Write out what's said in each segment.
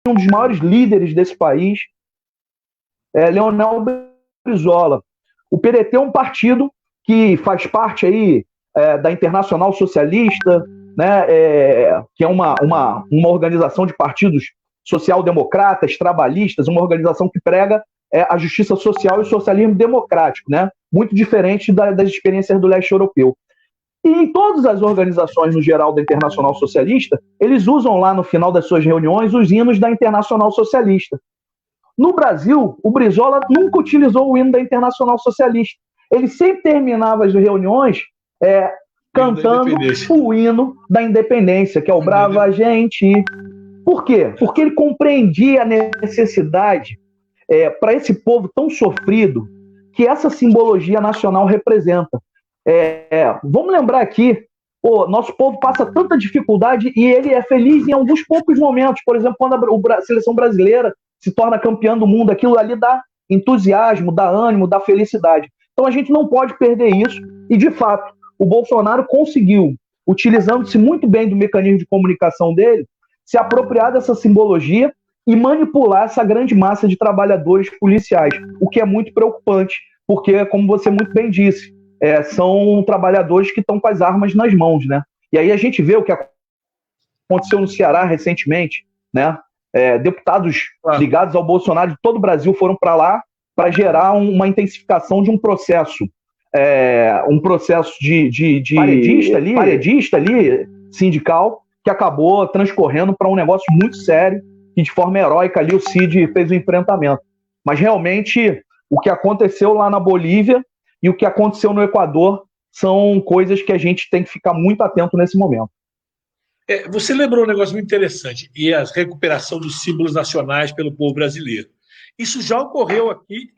um dos maiores líderes desse país, Leonel Brizola. O PDT é um partido que faz parte aí da Internacional Socialista, né, que é uma organização de partidos social-democratas, trabalhistas, uma organização que prega a justiça social e o socialismo democrático, né, muito diferente das experiências do leste europeu. E em todas as organizações, no geral, da Internacional Socialista, eles usam lá no final das suas reuniões os hinos da Internacional Socialista. No Brasil, o Brizola nunca utilizou o hino da Internacional Socialista. Ele sempre terminava as reuniões cantando o hino da independência, que é o Brava Gente. Por quê? Porque ele compreendia a necessidade para esse povo tão sofrido que essa simbologia nacional representa. Vamos lembrar aqui, nosso povo passa tanta dificuldade e ele é feliz em alguns poucos momentos. Por exemplo, quando a seleção brasileira se torna campeã do mundo, aquilo ali dá entusiasmo, dá ânimo, dá felicidade. Então a gente não pode perder isso e, de fato, o Bolsonaro conseguiu, utilizando-se muito bem do mecanismo de comunicação dele, se apropriar dessa simbologia e manipular essa grande massa de trabalhadores policiais, o que é muito preocupante, porque, como você muito bem disse, são trabalhadores que estão com as armas nas mãos, né? E aí a gente vê o que aconteceu no Ceará recentemente, né? Deputados ligados ao Bolsonaro de todo o Brasil foram para lá para gerar uma intensificação de um processo de paredista ali, sindical, que acabou transcorrendo para um negócio muito sério e de forma heróica ali o Cid fez o enfrentamento. Mas realmente o que aconteceu lá na Bolívia e o que aconteceu no Equador são coisas que a gente tem que ficar muito atento nesse momento. Você lembrou um negócio muito interessante, e a recuperação dos símbolos nacionais pelo povo brasileiro. Isso já ocorreu aqui,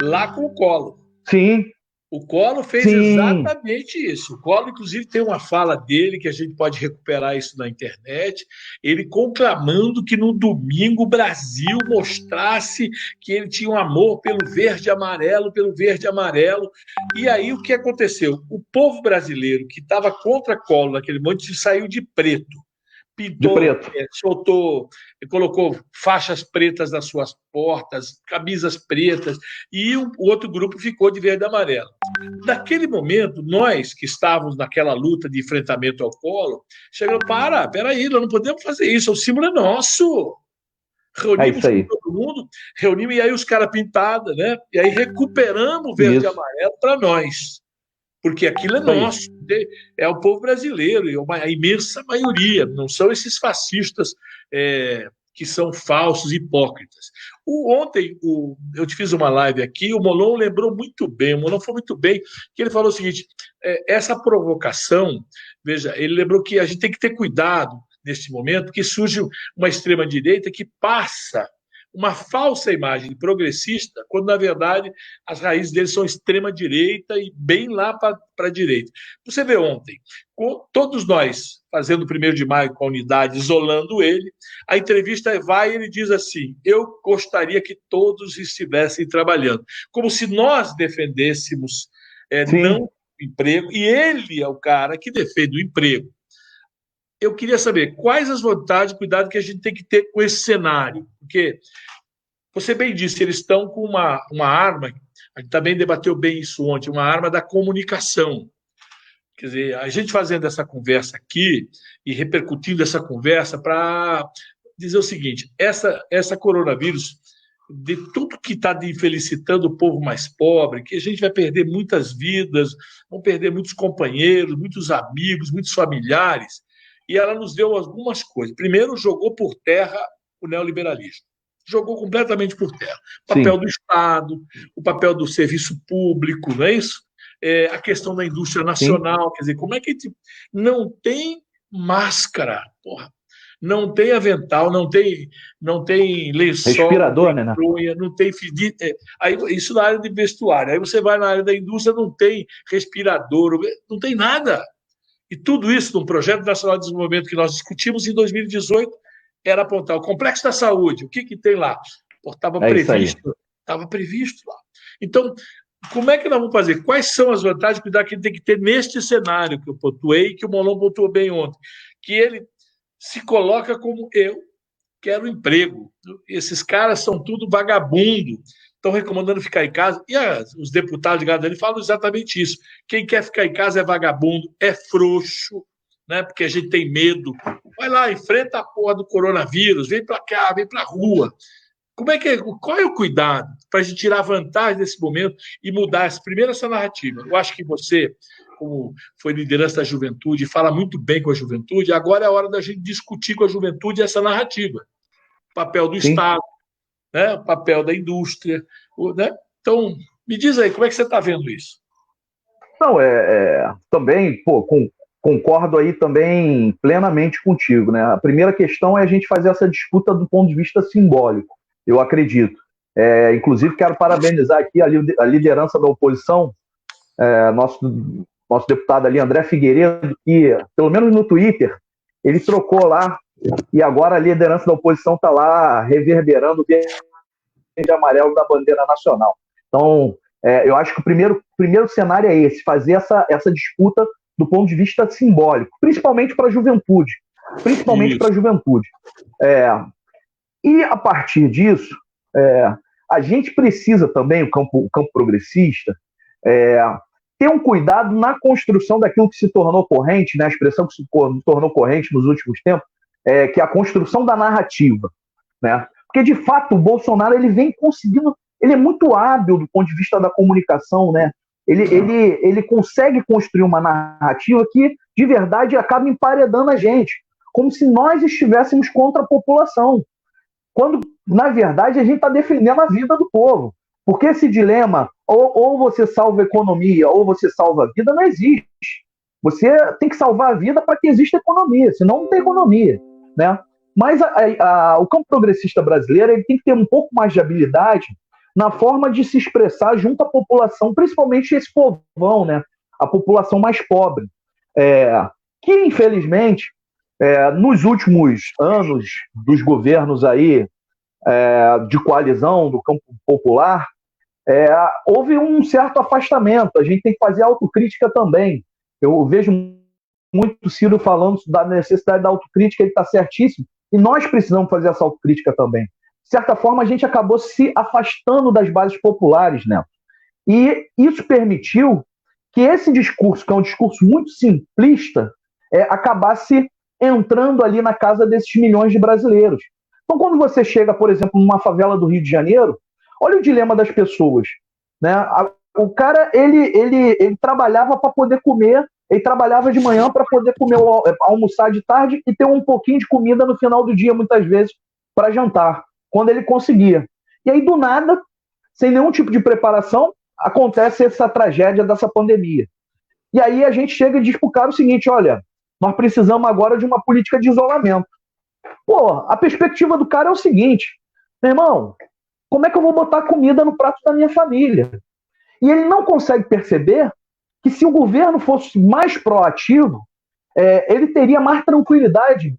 lá com o Collor. Sim. O Collor fez exatamente isso. O Collor, inclusive, tem uma fala dele, que a gente pode recuperar isso na internet, ele conclamando que no domingo o Brasil mostrasse que ele tinha um amor pelo verde e amarelo, E aí o que aconteceu? O povo brasileiro, que estava contra Collor naquele momento, saiu de preto. Pintou, soltou, colocou faixas pretas nas suas portas, camisas pretas, e o outro grupo ficou de verde e amarelo. Naquele momento, nós que estávamos naquela luta de enfrentamento ao Collor, chegamos, peraí, nós não podemos fazer isso, o símbolo é nosso. Reunimos todo mundo, e aí os caras pintados, né? E aí recuperamos o verde e amarelo para nós. Porque aquilo é nosso, é o povo brasileiro, a imensa maioria, não são esses fascistas que são falsos, hipócritas. Ontem, eu te fiz uma live aqui, o Molon lembrou muito bem, que ele falou o seguinte, essa provocação, veja, ele lembrou que a gente tem que ter cuidado neste momento, que surge uma extrema-direita que passa uma falsa imagem progressista, quando, na verdade, as raízes deles são extrema-direita e bem lá para a direita. Você vê ontem, todos nós fazendo o 1º de maio com a unidade, isolando ele, a entrevista vai e ele diz assim, eu gostaria que todos estivessem trabalhando, como se nós defendêssemos não o emprego, e ele é o cara que defende o emprego. Eu queria saber quais as vantagens, cuidado que a gente tem que ter com esse cenário, porque você bem disse, eles estão com uma arma, a gente também debateu bem isso ontem, uma arma da comunicação. Quer dizer, a gente fazendo essa conversa aqui e repercutindo essa conversa para dizer o seguinte, essa coronavírus, de tudo que está infelicitando o povo mais pobre, que a gente vai perder muitas vidas, vão perder muitos companheiros, muitos amigos, muitos familiares, e ela nos deu algumas coisas. Primeiro, jogou por terra o neoliberalismo. Jogou completamente por terra. O papel do Estado, o papel do serviço público, não é isso? A questão da indústria nacional, quer dizer, como é que a gente não tem máscara, não tem avental, não tem lençol, respirador, não tem trunha, não tem aí isso na área de vestuário. Aí você vai na área da indústria, não tem respirador, não tem nada. E tudo isso no Projeto Nacional de Desenvolvimento que nós discutimos em 2018 era apontar o Complexo da Saúde. O que tem lá? Estava previsto lá. Então, como é que nós vamos fazer? Quais são as vantagens que a gente tem que ter neste cenário que eu pontuei, que o Molon pontuou bem ontem? Que ele se coloca como eu quero emprego. Esses caras são tudo vagabundo, estão recomendando ficar em casa. E os deputados de Gardani falam exatamente isso. Quem quer ficar em casa é vagabundo, é frouxo, né? Porque a gente tem medo. Vai lá, enfrenta a porra do coronavírus, vem para cá, vem para a rua. Qual é o cuidado para a gente tirar vantagem desse momento e mudar essa narrativa? Eu acho que você, como foi liderança da juventude, fala muito bem com a juventude, agora é a hora da gente discutir com a juventude essa narrativa. O papel do Estado, né? O papel da indústria. Né? Então, me diz aí, como é que você está vendo isso? Não, também, concordo aí também plenamente contigo, né? A primeira questão é a gente fazer essa disputa do ponto de vista simbólico, eu acredito. Inclusive, quero parabenizar aqui a liderança da oposição, nosso deputado ali, André Figueiredo, que, pelo menos no Twitter, ele trocou lá, e agora a liderança da oposição está lá reverberando o verde e amarelo da bandeira nacional. Então, eu acho que o primeiro cenário é esse, fazer essa disputa do ponto de vista simbólico, principalmente para a juventude. E a partir disso, a gente precisa também, o campo progressista, ter um cuidado na construção daquilo que se tornou corrente, né, a expressão que se tornou corrente nos últimos tempos, que é a construção da narrativa, né? Porque, de fato, o Bolsonaro ele vem conseguindo, ele é muito hábil do ponto de vista da comunicação, né? Ele consegue construir uma narrativa que, de verdade, acaba emparedando a gente, como se nós estivéssemos contra a população, quando, na verdade, a gente está defendendo a vida do povo. Porque esse dilema, ou você salva a economia, ou você salva a vida, não existe. Você tem que salvar a vida para que exista economia, senão não tem economia, né? Mas o campo progressista brasileiro ele tem que ter um pouco mais de habilidade na forma de se expressar junto à população, principalmente esse povão, né? A população mais pobre, que, infelizmente, nos últimos anos dos governos aí, de coalizão do campo popular, houve um certo afastamento. A gente tem que fazer autocrítica também. Eu vejo muito Ciro falando da necessidade da autocrítica, ele está certíssimo, e nós precisamos fazer essa autocrítica também. De certa forma, a gente acabou se afastando das bases populares, né? E isso permitiu que esse discurso, que é um discurso muito simplista, acabasse entrando ali na casa desses milhões de brasileiros. Então, quando você chega, por exemplo, numa favela do Rio de Janeiro, olha o dilema das pessoas, né? O cara, ele trabalhava para poder comer, ele trabalhava de manhã para poder comer, almoçar de tarde e ter um pouquinho de comida no final do dia, muitas vezes, para jantar, quando ele conseguia. E aí, do nada, sem nenhum tipo de preparação, acontece essa tragédia dessa pandemia. E aí a gente chega e diz para o cara o seguinte: olha, nós precisamos agora de uma política de isolamento. Pô, a perspectiva do cara é o seguinte: meu irmão, como é que eu vou botar comida no prato da minha família? E ele não consegue perceber que se o governo fosse mais proativo, ele teria mais tranquilidade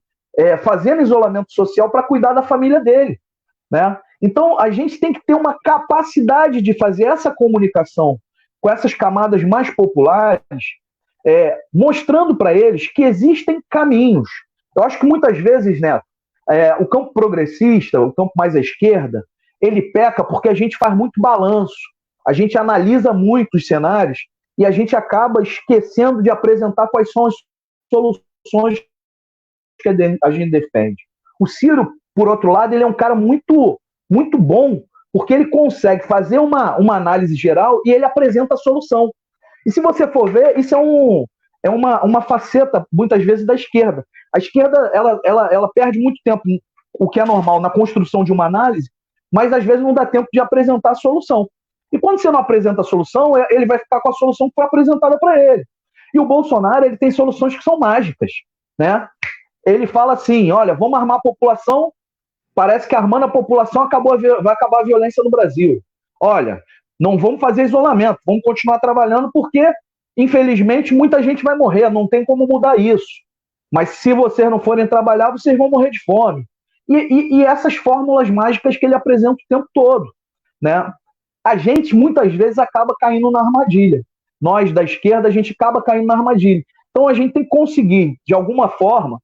fazendo isolamento social para cuidar da família dele, né? Então, a gente tem que ter uma capacidade de fazer essa comunicação com essas camadas mais populares, mostrando para eles que existem caminhos. Eu acho que muitas vezes, né, o campo progressista, o campo mais à esquerda, ele peca porque a gente faz muito balanço, a gente analisa muito os cenários e a gente acaba esquecendo de apresentar quais são as soluções que a gente defende. O Ciro, por outro lado, ele é um cara muito, muito bom, porque ele consegue fazer uma análise geral e ele apresenta a solução. E se você for ver, isso é uma faceta, muitas vezes, da esquerda. A esquerda ela perde muito tempo, o que é normal, na construção de uma análise, mas às vezes não dá tempo de apresentar a solução. E quando você não apresenta a solução, ele vai ficar com a solução que foi apresentada para ele. E o Bolsonaro, ele tem soluções que são mágicas, né? Ele fala assim: olha, vamos armar a população, parece que armando a população vai acabar a violência no Brasil. Olha, não vamos fazer isolamento, vamos continuar trabalhando porque, infelizmente, muita gente vai morrer, não tem como mudar isso. Mas se vocês não forem trabalhar, vocês vão morrer de fome. E essas fórmulas mágicas que ele apresenta o tempo todo, né? A gente, muitas vezes, acaba caindo na armadilha. Nós, da esquerda, a gente acaba caindo na armadilha. Então, a gente tem que conseguir, de alguma forma,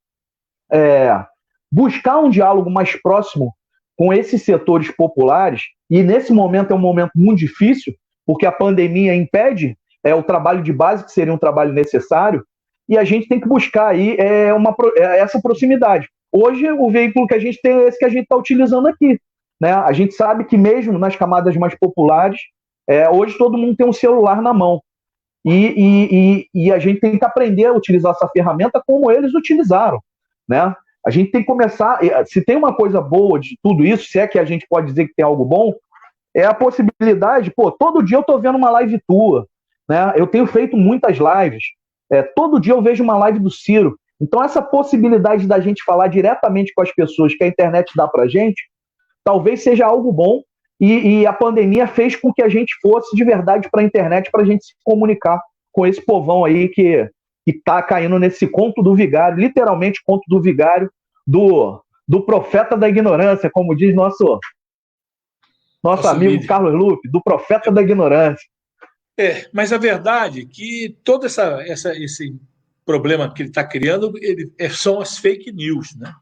buscar um diálogo mais próximo com esses setores populares, e nesse momento é um momento muito difícil, porque a pandemia impede o trabalho de base, que seria um trabalho necessário, e a gente tem que buscar aí essa proximidade. Hoje, o veículo que a gente tem é esse que a gente está utilizando aqui, né? A gente sabe que mesmo nas camadas mais populares, hoje todo mundo tem um celular na mão, e a gente tem que aprender a utilizar essa ferramenta como eles utilizaram, né? A gente tem que começar, se tem uma coisa boa de tudo isso, se é que a gente pode dizer que tem algo bom, é a possibilidade, todo dia eu estou vendo uma live tua, né? Eu tenho feito muitas lives, todo dia eu vejo uma live do Ciro. Então essa possibilidade da gente falar diretamente com as pessoas que a internet dá pra gente, talvez seja algo bom, e a pandemia fez com que a gente fosse de verdade para a internet, para a gente se comunicar com esse povão aí que está caindo nesse conto do vigário, literalmente conto do vigário, do profeta da ignorância, como diz nosso amigo vídeo. Carlos Lupe, do profeta da ignorância. Mas a verdade é que todo esse problema que ele está criando são as fake news, né?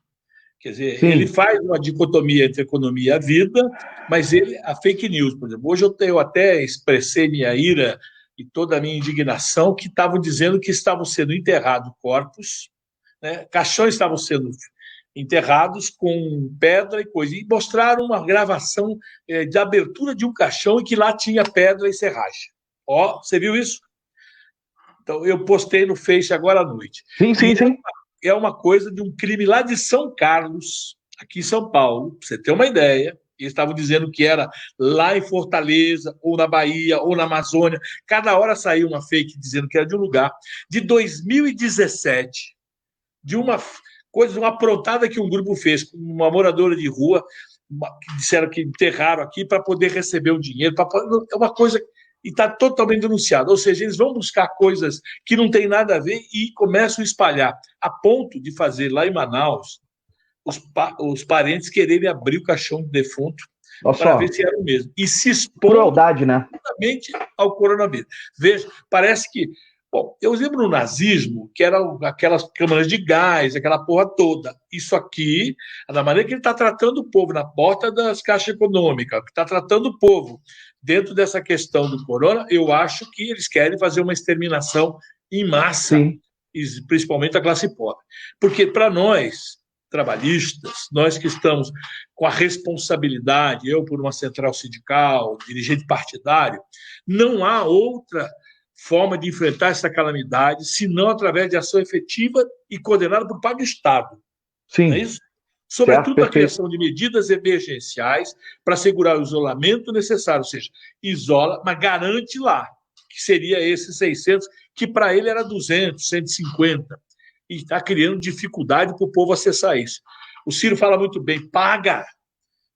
Quer dizer, sim, ele faz uma dicotomia entre economia e a vida, mas a fake news, por exemplo. Hoje eu até expressei minha ira e toda a minha indignação que estavam dizendo que estavam sendo enterrados corpos, né? Caixões estavam sendo enterrados com pedra e coisa, e mostraram uma gravação de abertura de um caixão e que lá tinha pedra e serragem. Você viu isso? Então, eu postei no Face agora à noite. Sim. É uma coisa de um crime lá de São Carlos, aqui em São Paulo, para você ter uma ideia. Eles estavam dizendo que era lá em Fortaleza, ou na Bahia, ou na Amazônia. Cada hora saiu uma fake dizendo que era de um lugar. De 2017, de uma aprontada que um grupo fez com uma moradora de rua, que disseram que enterraram aqui para poder receber o dinheiro. É uma coisa... E está totalmente denunciado. Ou seja, eles vão buscar coisas que não tem nada a ver e começam a espalhar, a ponto de fazer lá em Manaus os parentes quererem abrir o caixão do defunto para ver se era o mesmo. E se expor crueldade, né? Ao coronavírus. Veja, parece que... Bom, eu lembro no nazismo que eram aquelas câmaras de gás, aquela porra toda. Isso aqui, da maneira que ele está tratando o povo na porta das caixas econômicas, que está tratando o povo dentro dessa questão do corona, eu acho que eles querem fazer uma exterminação em massa, principalmente a classe pobre. Porque para nós, trabalhistas, nós que estamos com a responsabilidade, eu por uma central sindical, dirigente partidário, não há outra forma de enfrentar essa calamidade, senão através de ação efetiva e coordenada por parte do Estado. Sim. Não é isso? Sobretudo a criação de medidas emergenciais para assegurar o isolamento necessário, ou seja, isola, mas garante lá, que seria esses 600, que para ele era 200, 150, e está criando dificuldade para o povo acessar isso. O Ciro fala muito bem, paga,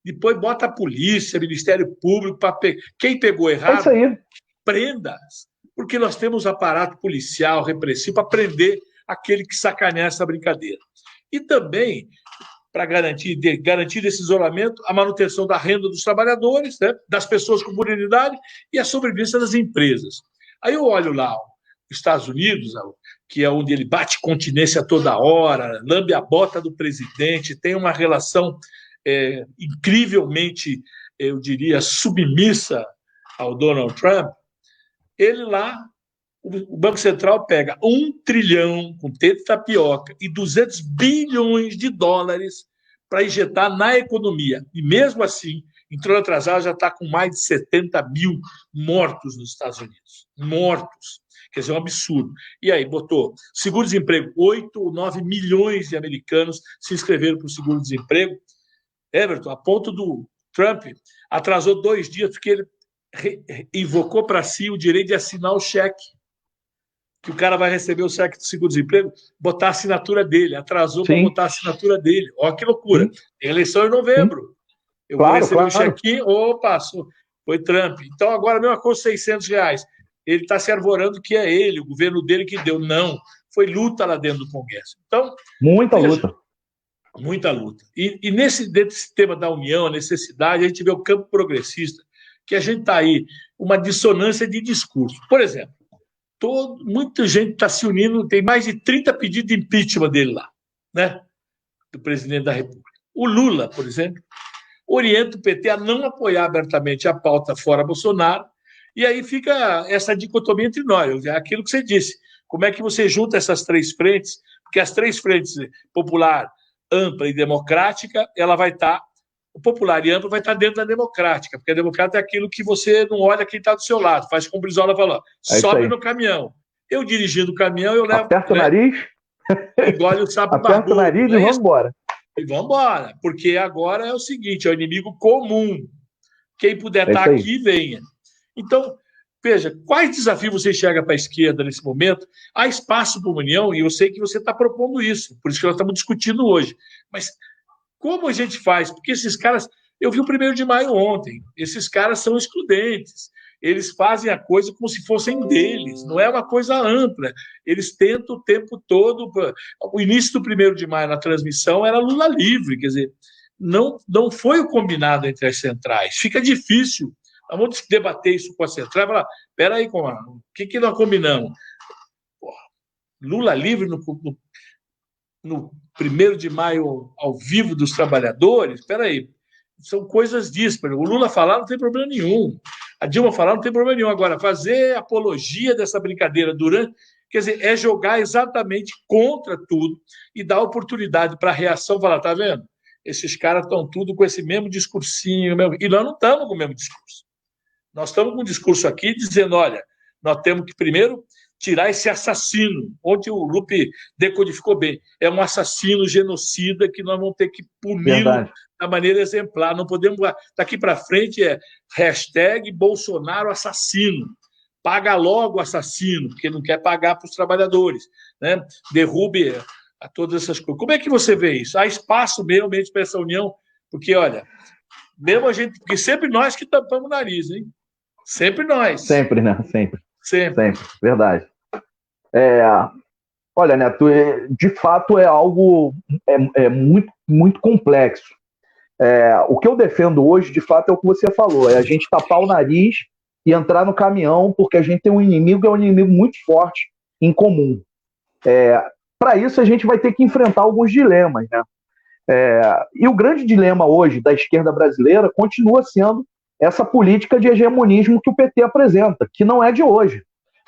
depois bota a polícia, Ministério Público, quem pegou errado, isso aí. Prenda, porque nós temos aparato policial, repressivo, para prender aquele que sacaneia essa brincadeira. E também, para garantir esse isolamento, a manutenção da renda dos trabalhadores, né, das pessoas com vulnerabilidade e a sobrevivência das empresas. Aí eu olho lá os Estados Unidos, que é onde ele bate continência toda hora, lambe a bota do presidente, tem uma relação incrivelmente, eu diria, submissa ao Donald Trump. Ele lá, o Banco Central pega 1 trilhão com T de tapioca e 200 bilhões de dólares para injetar na economia. E mesmo assim, entrou atrasado, já está com mais de 70 mil mortos nos Estados Unidos. Mortos. Quer dizer, é um absurdo. E aí, botou seguro-desemprego. 8 ou 9 milhões de americanos se inscreveram para o seguro-desemprego. Everton, a ponto do Trump, atrasou 2 dias, porque ele invocou para si o direito de assinar o cheque, que o cara vai receber o cheque do seguro-desemprego, botar a assinatura dele, atrasou para botar a assinatura dele. Olha que loucura. Tem eleição em novembro. Eu vou receber um chequinho, passou. Foi Trump. Então, agora a mesma coisa, R$600. Ele está se arvorando que é ele, o governo dele que deu. Não. Foi luta lá dentro do Congresso. Então, muita luta. Muita luta. E dentro desse tema da união, a necessidade, a gente vê o campo progressista, que a gente está aí, uma dissonância de discurso. Por exemplo, muita gente está se unindo, tem mais de 30 pedidos de impeachment dele lá, né? do presidente da República. O Lula, por exemplo, orienta o PT a não apoiar abertamente a pauta fora Bolsonaro, e aí fica essa dicotomia entre nós, é aquilo que você disse. Como é que você junta essas três frentes? Porque as três frentes, popular, ampla e democrática, ela vai estar, o popular e amplo vai estar dentro da democrática, porque a democrática é aquilo que você não olha quem está do seu lado, faz como o Brizola falou, sobe no caminhão. Eu dirigindo o caminhão, eu levo... Aperta o nariz. Engole o sapo barbudo. Aperta o nariz e vamos embora. E vamos embora, porque agora é o seguinte, é o inimigo comum. Quem puder estar aqui, venha. Então, veja, quais desafios você enxerga para a esquerda nesse momento? Há espaço para uma união, e eu sei que você está propondo isso, por isso que nós estamos discutindo hoje. Mas como a gente faz? Porque esses caras... Eu vi o 1º de maio ontem. Esses caras são excludentes. Eles fazem a coisa como se fossem deles. Não é uma coisa ampla. Eles tentam o tempo todo... O início do 1º de maio na transmissão era Lula livre. Quer dizer, não foi o combinado entre as centrais. Fica difícil. Vamos debater isso com a central. Falar, espera aí, o que nós combinamos? Porra, Lula livre no 1º de maio ao vivo dos trabalhadores? Espera aí. São coisas disso. O Lula falar não tem problema nenhum. A Dilma falar não tem problema nenhum. Agora, fazer apologia dessa brincadeira durante... Quer dizer, é jogar exatamente contra tudo e dar oportunidade para a reação, falar, tá vendo? Esses caras estão tudo com esse mesmo discursinho. E nós não estamos com o mesmo discurso. Nós estamos com um discurso aqui dizendo, olha, nós temos que primeiro tirar esse assassino. Ontem o Lupe decodificou bem. É um assassino genocida que nós vamos ter que punir da maneira exemplar. Não podemos... Daqui para frente é hashtag Bolsonaro assassino. Paga logo o assassino, porque não quer pagar para os trabalhadores. Né? Derrube a todas essas coisas. Como é que você vê isso? Há espaço realmente para essa união? Porque, olha, mesmo a gente... Porque sempre nós que tampamos o nariz, hein? Sempre nós. Sempre, né? Sempre. Verdade. Olha, Neto, de fato é algo muito, muito complexo. O que eu defendo hoje, de fato, é o que você falou, é a gente tapar o nariz e entrar no caminhão, porque a gente tem um inimigo, é um inimigo muito forte em comum. Para isso, a gente vai ter que enfrentar alguns dilemas, né? E o grande dilema hoje da esquerda brasileira continua sendo essa política de hegemonismo que o PT apresenta, que não é de hoje,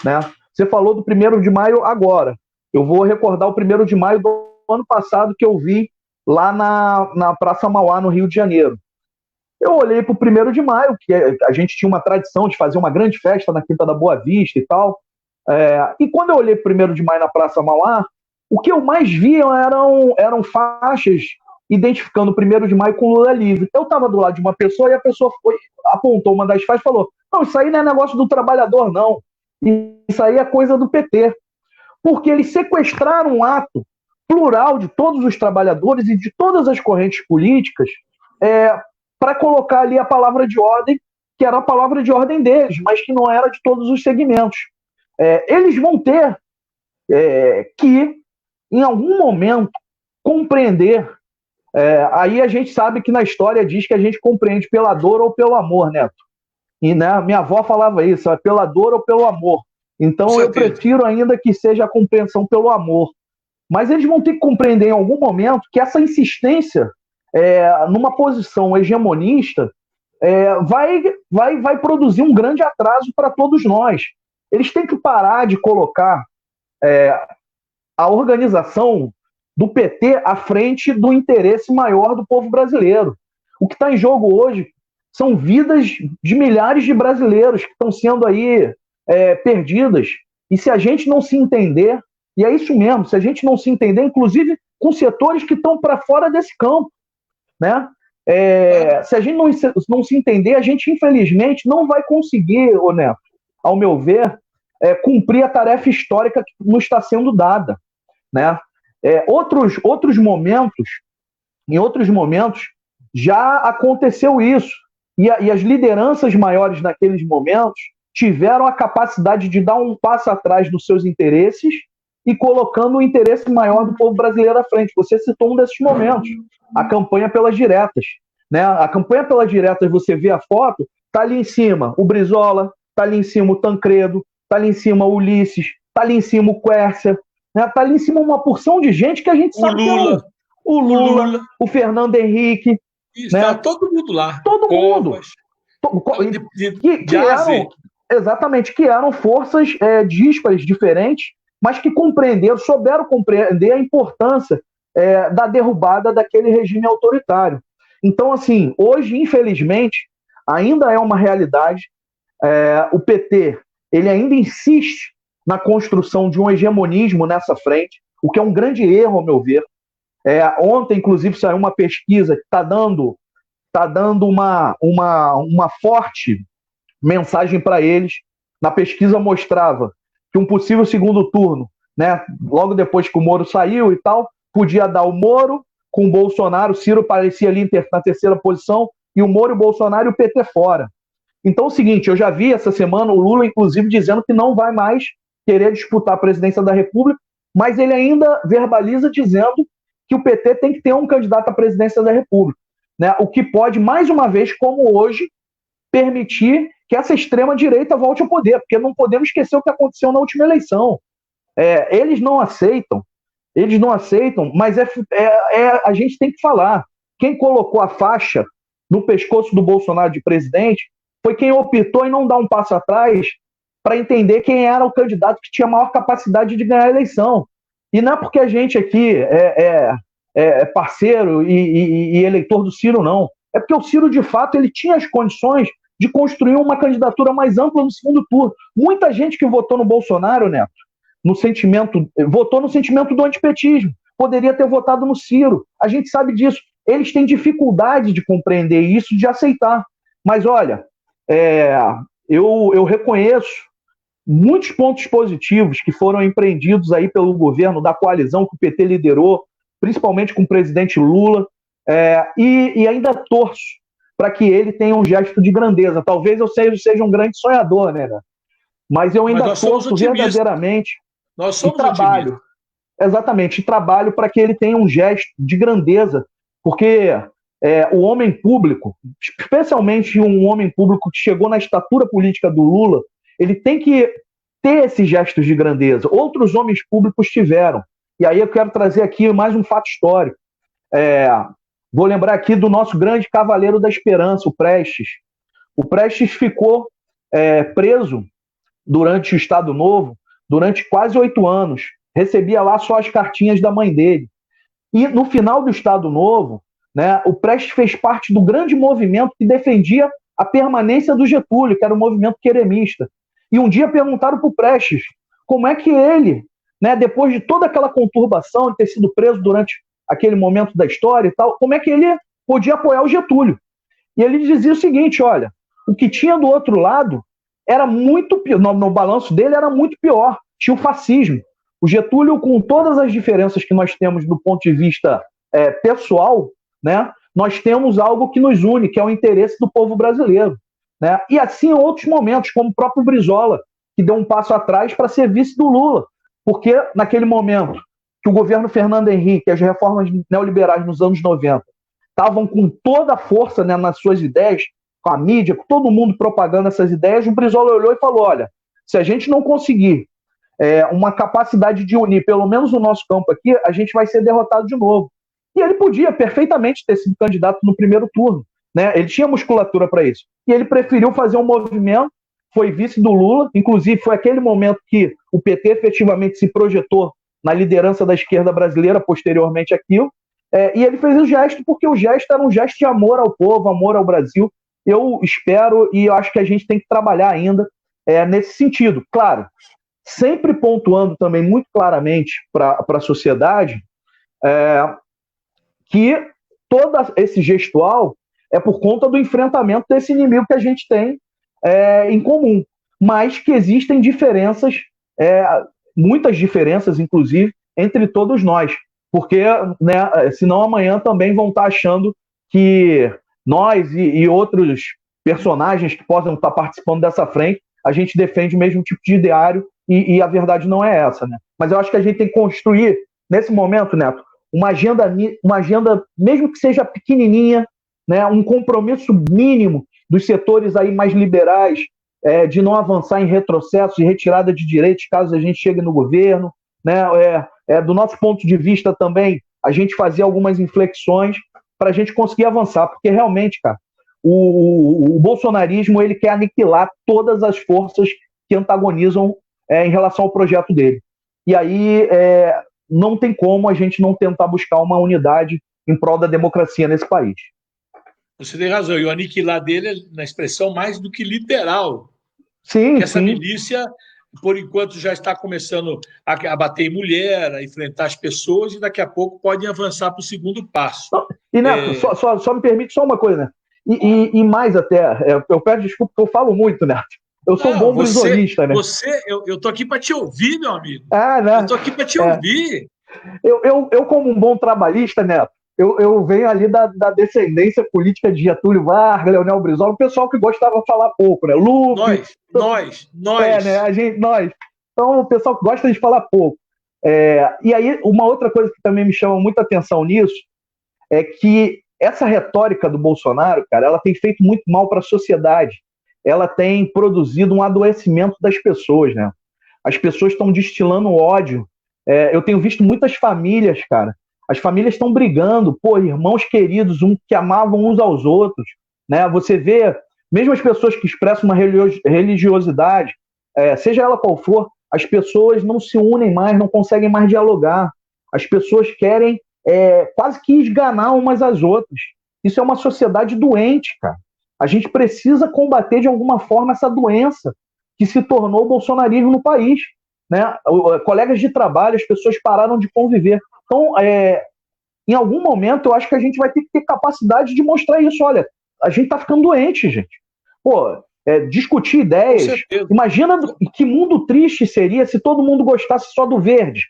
né? Você falou do 1º de maio agora. Eu vou recordar o 1º de maio do ano passado que eu vi lá na Praça Mauá, no Rio de Janeiro. Eu olhei para o 1º de maio, que a gente tinha uma tradição de fazer uma grande festa na Quinta da Boa Vista e tal. E quando eu olhei para o 1º de maio na Praça Mauá, o que eu mais via eram faixas identificando o 1º de maio com Lula livre. Eu estava do lado de uma pessoa e a pessoa apontou uma das faixas e falou: não, isso aí não é negócio do trabalhador, não. Isso aí é coisa do PT. Porque eles sequestraram um ato plural de todos os trabalhadores e de todas as correntes políticas para colocar ali a palavra de ordem, que era a palavra de ordem deles, mas que não era de todos os segmentos. Eles vão ter que, em algum momento, compreender. Aí a gente sabe que na história diz que a gente compreende pela dor ou pelo amor, Neto. E, né, minha avó falava isso, é pela dor ou pelo amor. Então eu prefiro ainda que seja a compreensão pelo amor. Mas eles vão ter que compreender em algum momento que essa insistência numa posição hegemonista vai produzir um grande atraso para todos nós. Eles têm que parar de colocar a organização do PT à frente do interesse maior do povo brasileiro. O que está em jogo hoje são vidas de milhares de brasileiros que estão sendo aí perdidas. E se a gente não se entender, e é isso mesmo, se a gente não se entender, inclusive com setores que estão para fora desse campo, né? Se a gente não se entender, a gente infelizmente não vai conseguir, Neto, ao meu ver, cumprir a tarefa histórica que nos está sendo dada, né? Em outros momentos já aconteceu isso, e as lideranças maiores naqueles momentos tiveram a capacidade de dar um passo atrás dos seus interesses e colocando o interesse maior do povo brasileiro à frente. Você citou um desses momentos, a campanha pelas diretas, né? A campanha pelas diretas, você vê a foto, tá ali em cima o Brizola, tá ali em cima o Tancredo, tá ali em cima o Ulisses, tá ali em cima o Quércia, né? Tá ali em cima uma porção de gente que a gente sabe o Lula. o Lula, o Fernando Henrique. Está todo mundo lá. Todo mundo. Exatamente, que eram forças díspares, diferentes, mas que souberam compreender a importância da derrubada daquele regime autoritário. Então, assim, hoje, infelizmente, ainda é uma realidade. O PT, ele ainda insiste na construção de um hegemonismo nessa frente, o que é um grande erro, ao meu ver. Ontem, inclusive, saiu uma pesquisa que está dando uma forte mensagem para eles. Na pesquisa mostrava que um possível segundo turno, né, logo depois que o Moro saiu e tal, podia dar o Moro com o Bolsonaro, o Ciro parecia ali na terceira posição, e o Moro, o Bolsonaro e o PT fora. Então é o seguinte, eu já vi essa semana o Lula, inclusive, dizendo que não vai mais querer disputar a presidência da República, mas ele ainda verbaliza dizendo que o PT tem que ter um candidato à presidência da República, né? O que pode, mais uma vez, como hoje, permitir que essa extrema-direita volte ao poder, porque não podemos esquecer o que aconteceu na última eleição. Eles não aceitam, mas a gente tem que falar. Quem colocou a faixa no pescoço do Bolsonaro de presidente foi quem optou em não dar um passo atrás para entender quem era o candidato que tinha maior capacidade de ganhar a eleição. E não é porque a gente aqui é parceiro e eleitor do Ciro, não. É porque o Ciro, de fato, ele tinha as condições de construir uma candidatura mais ampla no segundo turno. Muita gente que votou no Bolsonaro, Neto, votou no sentimento do antipetismo. Poderia ter votado no Ciro. A gente sabe disso. Eles têm dificuldade de compreender isso, de aceitar. Mas, olha, eu reconheço muitos pontos positivos que foram empreendidos aí pelo governo da coalizão que o PT liderou, principalmente com o presidente Lula, e ainda torço para que ele tenha um gesto de grandeza. Talvez eu seja um grande sonhador, né? Mas eu ainda torço verdadeiramente. Nós somos otimistas. Exatamente, e trabalho para que ele tenha um gesto de grandeza, porque o homem público, especialmente um homem público que chegou na estatura política do Lula, ele tem que ter esses gestos de grandeza. Outros homens públicos tiveram. E aí eu quero trazer aqui mais um fato histórico. Vou lembrar aqui do nosso grande cavaleiro da esperança, o Prestes. O Prestes ficou preso durante o Estado Novo, durante quase 8 anos. Recebia lá só as cartinhas da mãe dele. E no final do Estado Novo, né, o Prestes fez parte do grande movimento que defendia a permanência do Getúlio, que era o movimento queremista. E um dia perguntaram para o Prestes como é que ele, né, depois de toda aquela conturbação de ter sido preso durante aquele momento da história e tal, como é que ele podia apoiar o Getúlio. E ele dizia o seguinte, olha, o que tinha do outro lado era muito pior, no balanço dele era muito pior, tinha o fascismo. O Getúlio, com todas as diferenças que nós temos do ponto de vista pessoal, né, nós temos algo que nos une, que é o interesse do povo brasileiro. Né? E assim em outros momentos, como o próprio Brizola, que deu um passo atrás para ser vice do Lula, porque naquele momento que o governo Fernando Henrique, as reformas neoliberais nos anos 90, estavam com toda a força, né, nas suas ideias, com a mídia, com todo mundo propagando essas ideias, o Brizola olhou e falou, olha, se a gente não conseguir uma capacidade de unir, pelo menos no nosso campo aqui, a gente vai ser derrotado de novo. E ele podia perfeitamente ter sido candidato no primeiro turno, né? Ele tinha musculatura para isso. E ele preferiu fazer um movimento, foi vice do Lula, inclusive foi aquele momento que o PT efetivamente se projetou na liderança da esquerda brasileira, posteriormente àquilo, e ele fez o gesto porque o gesto era um gesto de amor ao povo, amor ao Brasil. Eu espero e eu acho que a gente tem que trabalhar ainda nesse sentido. Claro, sempre pontuando também muito claramente para a sociedade que todo esse gestual é por conta do enfrentamento desse inimigo que a gente tem em comum, mas que existem diferenças, muitas diferenças, inclusive, entre todos nós, porque, né, senão amanhã também vão estar achando que nós e outros personagens que possam estar participando dessa frente, a gente defende o mesmo tipo de ideário e a verdade não é essa, né? Mas eu acho que a gente tem que construir, nesse momento, Neto, uma agenda, mesmo que seja pequenininha, né, um compromisso mínimo dos setores aí mais liberais, de não avançar em retrocesso e retirada de direitos caso a gente chegue no governo, né, do nosso ponto de vista também, a gente fazer algumas inflexões para a gente conseguir avançar, porque realmente, cara, o bolsonarismo ele quer aniquilar todas as forças que antagonizam em relação ao projeto dele. E aí não tem como a gente não tentar buscar uma unidade em prol da democracia nesse país. Você tem razão, e o aniquilar dele é na expressão mais do que literal. Sim, porque essa sim. milícia, por enquanto, já está começando a bater em mulher, a enfrentar as pessoas, e daqui a pouco podem avançar para o segundo passo. E, Neto, só me permite só uma coisa, né? E mais até, eu peço desculpa porque eu falo muito, Neto. Eu sou um bom brisonista, né? Eu estou aqui para te ouvir, meu amigo. Né? Eu estou aqui para te ouvir. Eu, como um bom trabalhista, Neto, eu venho ali da descendência política de Getúlio Vargas, Leonel Brizola, o pessoal que gostava de falar pouco, né? Lupe. Nós. Né? Nós. Então, o pessoal que gosta de falar pouco. E aí, uma outra coisa que também me chama muita atenção nisso é que essa retórica do Bolsonaro, cara, ela tem feito muito mal para a sociedade. Ela tem produzido um adoecimento das pessoas, né? As pessoas estão destilando ódio. Eu tenho visto muitas famílias, cara. As famílias estão brigando, irmãos queridos, que amavam uns aos outros, né? Você vê, mesmo as pessoas que expressam uma religiosidade, seja ela qual for, as pessoas não se unem mais, não conseguem mais dialogar. As pessoas querem quase que esganar umas às outras. Isso é uma sociedade doente, cara. A gente precisa combater de alguma forma essa doença que se tornou o bolsonarismo no país, né? Colegas de trabalho, as pessoas pararam de conviver. Então, em algum momento, eu acho que a gente vai ter que ter capacidade de mostrar isso. Olha, a gente tá ficando doente, gente. Discutir ideias. Imagina que mundo triste seria se todo mundo gostasse só do verde.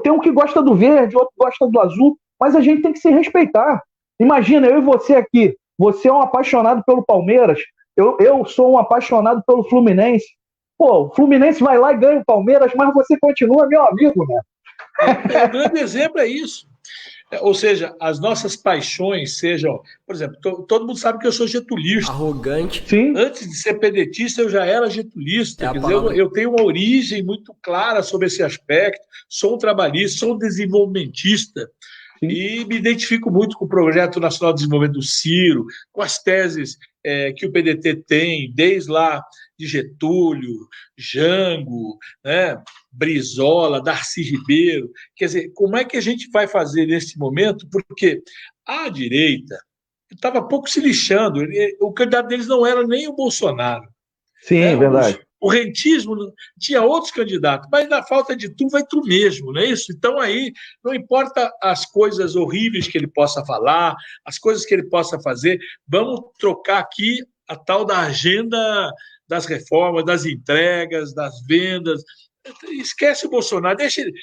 Tem um que gosta do verde, outro gosta do azul, mas a gente tem que se respeitar. Imagina, eu e você aqui. Você é um apaixonado pelo Palmeiras, eu sou um apaixonado pelo Fluminense. O Fluminense vai lá e ganha o Palmeiras, mas você continua meu amigo, né? O grande exemplo é isso. Ou seja, as nossas paixões sejam... Por exemplo, todo mundo sabe que eu sou getulista. Arrogante. Sim. Antes de ser pedetista, eu já era getulista. Quer dizer, eu tenho uma origem muito clara sobre esse aspecto. Sou um trabalhista, sou um desenvolvimentista. Sim. E me identifico muito com o Projeto Nacional de Desenvolvimento do Ciro, com as teses que o PDT tem, desde lá de Getúlio, Jango, né, Brizola, Darcy Ribeiro. Quer dizer, como é que a gente vai fazer nesse momento? Porque a direita estava pouco se lixando. O candidato deles não era nem o Bolsonaro. Sim, é verdade. O rentismo tinha outros candidatos, mas na falta de tu, vai tu mesmo, não é isso? Então aí, não importa as coisas horríveis que ele possa falar, as coisas que ele possa fazer, vamos trocar aqui a tal da agenda das reformas, das entregas, das vendas. Esquece o Bolsonaro, deixa ele.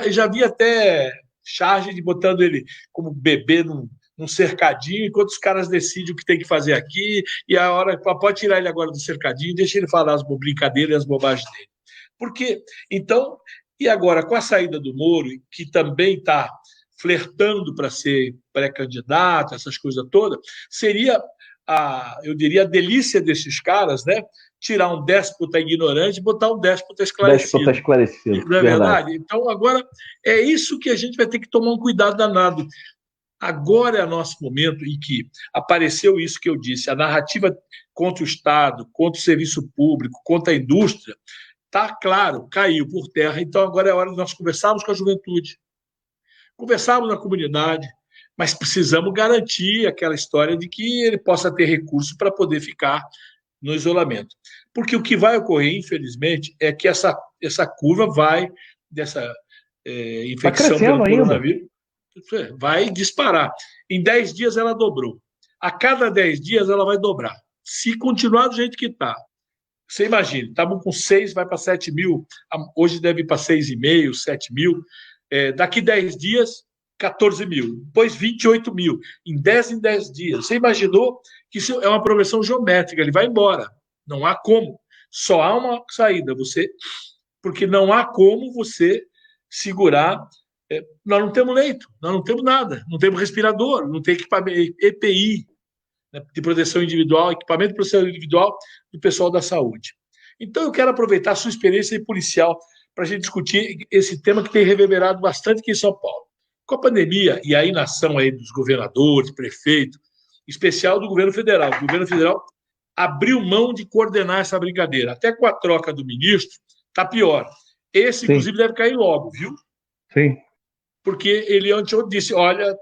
Já vi até charge de botando ele como bebê num cercadinho, enquanto os caras decidem o que tem que fazer aqui, e a hora pode tirar ele agora do cercadinho, deixa ele falar as brincadeiras e as bobagens dele. Porque, então, e agora, com a saída do Moro, que também está flertando para ser pré-candidato, essas coisas todas, seria, eu diria, a delícia desses caras, né? Tirar um déspota ignorante e botar um déspota esclarecido. Déspota esclarecido. Não é verdade? Então, agora, é isso que a gente vai ter que tomar um cuidado danado. Agora é o nosso momento em que apareceu isso que eu disse, a narrativa contra o Estado, contra o serviço público, contra a indústria, está claro, caiu por terra. Então agora é hora de nós conversarmos com a juventude, conversarmos na comunidade, mas precisamos garantir aquela história de que ele possa ter recurso para poder ficar no isolamento. Porque o que vai ocorrer, infelizmente, é que essa curva dessa infecção pelo coronavírus, vai disparar. Em 10 dias ela dobrou. A cada 10 dias ela vai dobrar. Se continuar do jeito que está. Você imagina, estamos com 6, vai para 7 mil, hoje deve ir para 6,5, 7 mil. Daqui 10 dias, 14 mil. Depois 28 mil. Em 10 dias. Você imaginou que isso é uma progressão geométrica, ele vai embora. Não há como. Só há uma saída. Porque não há como você segurar. Nós não temos leito, nós não temos nada, não temos respirador, não tem equipamento, EPI, né, de proteção individual, equipamento de proteção individual do pessoal da saúde. Então, eu quero aproveitar a sua experiência policial para a gente discutir esse tema que tem reverberado bastante aqui em São Paulo. Com a pandemia e a inação aí dos governadores, prefeitos, em especial do governo federal. O governo federal abriu mão de coordenar essa brincadeira. Até com a troca do ministro, está pior. Esse, inclusive, deve cair logo, viu? Sim. Porque ele antes disse, olha,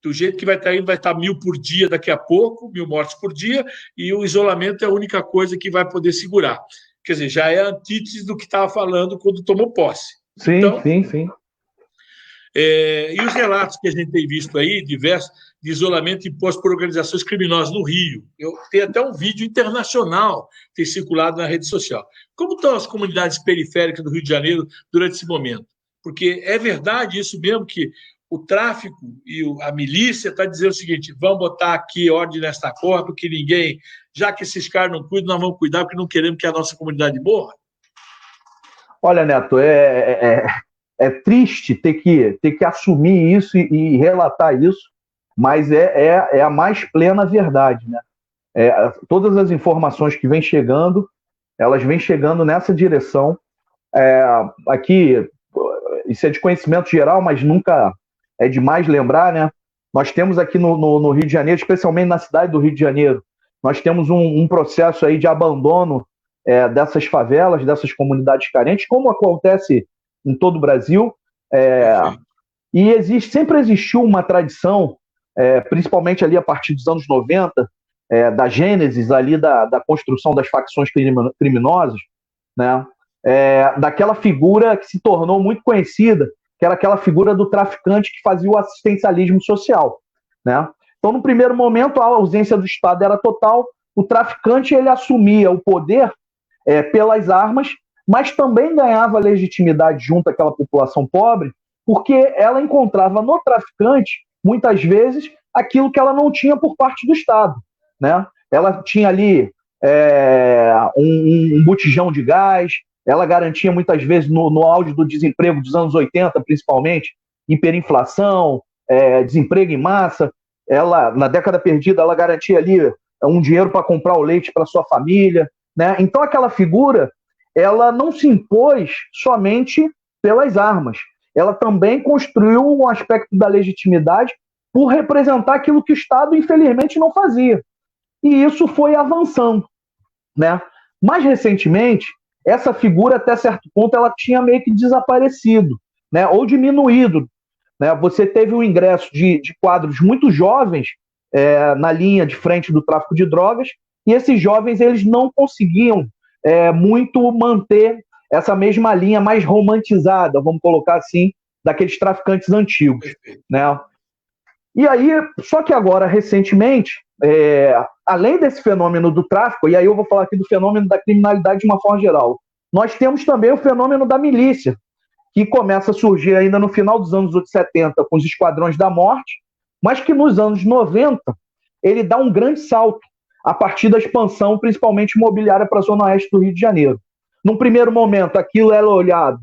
do jeito que vai estar indo, vai estar 1.000 por dia daqui a pouco, 1.000 mortes por dia, e o isolamento é a única coisa que vai poder segurar. Quer dizer, já é a antítese do que estava falando quando tomou posse. Sim, então, sim. E os relatos que a gente tem visto aí, diversos, de isolamento imposto por organizações criminosas no Rio. Tem até um vídeo internacional que tem circulado na rede social. Como estão as comunidades periféricas do Rio de Janeiro durante esse momento? Porque é verdade isso mesmo, que o tráfico e a milícia está dizendo o seguinte: vamos botar aqui ordem nesta cor, porque ninguém, já que esses caras não cuidam, nós vamos cuidar, porque não queremos que a nossa comunidade morra? Olha, Neto, é triste ter que assumir isso e relatar isso, mas é a mais plena verdade, né? Todas as informações que vêm chegando, elas vêm chegando nessa direção. Aqui, isso é de conhecimento geral, mas nunca é demais lembrar, né? Nós temos aqui no Rio de Janeiro, especialmente na cidade do Rio de Janeiro, nós temos um processo aí de abandono dessas favelas, dessas comunidades carentes, como acontece em todo o Brasil. E sempre existiu uma tradição, principalmente ali a partir dos anos 90, da gênesis ali da construção das facções criminosas, né? Daquela figura que se tornou muito conhecida, que era aquela figura do traficante que fazia o assistencialismo social, né? Então, no primeiro momento, a ausência do Estado era total, o traficante ele assumia o poder pelas armas, mas também ganhava legitimidade junto àquela população pobre, porque ela encontrava no traficante, muitas vezes, aquilo que ela não tinha por parte do Estado, né? Ela tinha ali um botijão de gás, ela garantia muitas vezes, no auge do desemprego dos anos 80, principalmente, hiperinflação, desemprego em massa. Ela, na década perdida, ela garantia ali um dinheiro para comprar o leite para sua família, né? Então aquela figura, ela não se impôs somente pelas armas, ela também construiu um aspecto da legitimidade por representar aquilo que o Estado, infelizmente, não fazia. E isso foi avançando, né? Mais recentemente, essa figura, até certo ponto, ela tinha meio que desaparecido, né? Ou diminuído, né? Você teve o ingresso de quadros muito jovens na linha de frente do tráfico de drogas, e esses jovens eles não conseguiam muito manter essa mesma linha mais romantizada, vamos colocar assim, daqueles traficantes antigos, né? E aí, só que agora, recentemente, além desse fenômeno do tráfico, e aí eu vou falar aqui do fenômeno da criminalidade de uma forma geral, nós temos também o fenômeno da milícia, que começa a surgir ainda no final dos anos 70 com os Esquadrões da Morte, mas que nos anos 90 ele dá um grande salto a partir da expansão, principalmente imobiliária, para a zona oeste do Rio de Janeiro. Num primeiro momento, aquilo era olhado,